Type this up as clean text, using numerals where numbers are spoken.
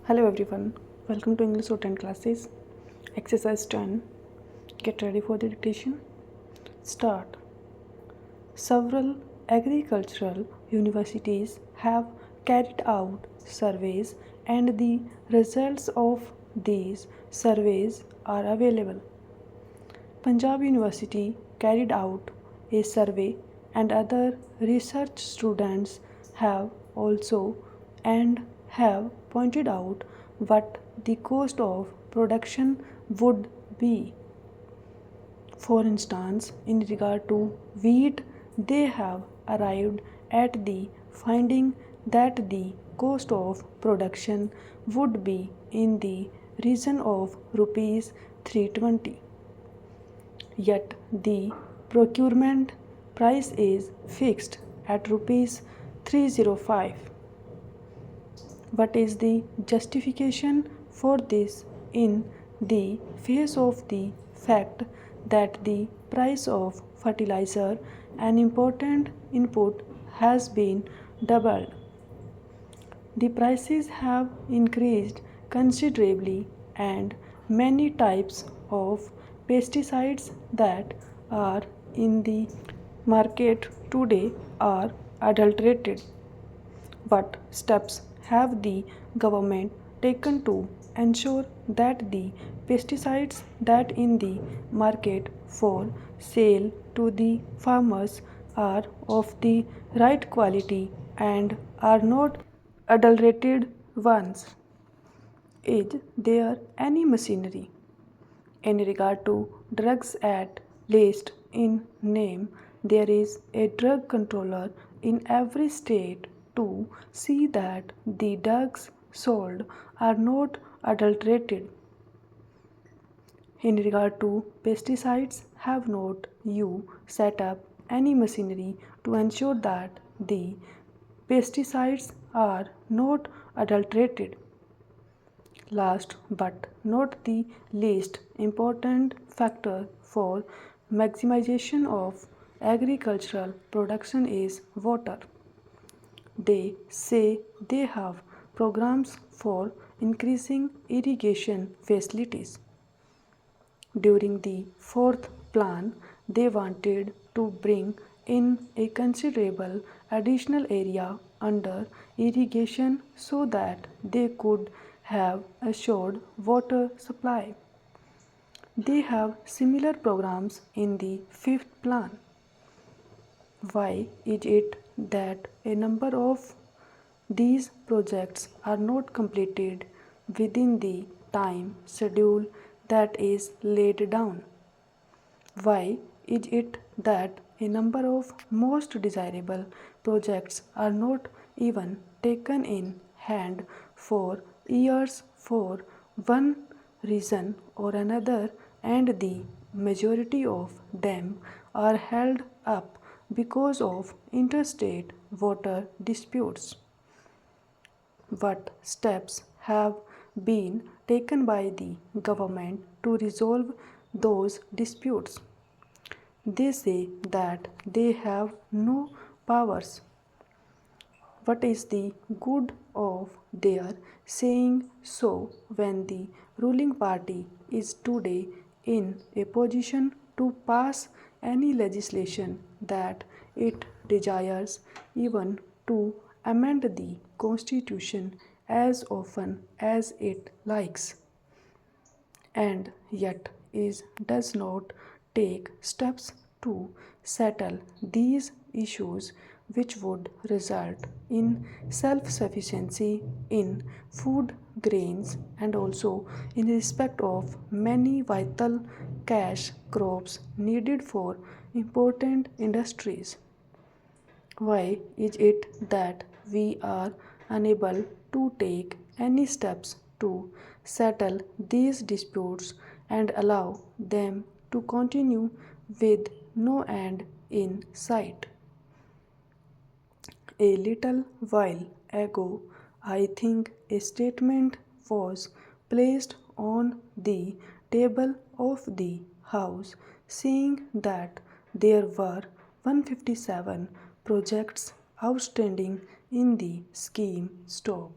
Hello everyone, welcome to English Shorthand classes. Exercise 10. Get ready for the dictation. Start. Several agricultural universities have carried out surveys and the results of these surveys are available. Punjab University carried out a survey and other research students have also and have pointed out what the cost of production would be. For instance, in regard to wheat, they have arrived at the finding that the cost of production would be in the region of rupees 320. Yet the procurement price is fixed at rupees 305. What is the justification for this in the face of the fact that the price of fertilizer, an important input, has been doubled? The prices have increased considerably, and many types of pesticides that are in the market today are adulterated. What steps have the government taken to ensure that the pesticides that in the market for sale to the farmers are of the right quality and are not adulterated ones? Is there any machinery in regard to drugs at least in name? There is a drug controller in every state to see that the drugs sold are not adulterated. In regard to pesticides, have not you set up any machinery to ensure that the pesticides are not adulterated? Last but not the least important factor for maximization of agricultural production is water. They say they have programs for increasing irrigation facilities. During the fourth plan, they wanted to bring in a considerable additional area under irrigation so that they could have assured water supply. They have similar programs in the fifth plan. Why is it that a number of these projects are not completed within the time schedule that is laid down? Why is it that a number of most desirable projects are not even taken in hand for years for one reason or another, and the majority of them are held up because of interstate water disputes? What steps have been taken by the government to resolve those disputes? They say that they have no powers. What is the good of their saying so when the ruling party is today in a position to pass any legislation that it desires, even to amend the constitution as often as it likes, and yet does not take steps to settle these issues, which would result in self sufficiency in food grains and also in respect of many vital cash crops needed for important industries? Why is it that we are unable to take any steps to settle these disputes and allow them to continue with no end in sight? A little while ago, I think a statement was placed on the table of the House saying that there were 157 projects outstanding in the scheme. Stop.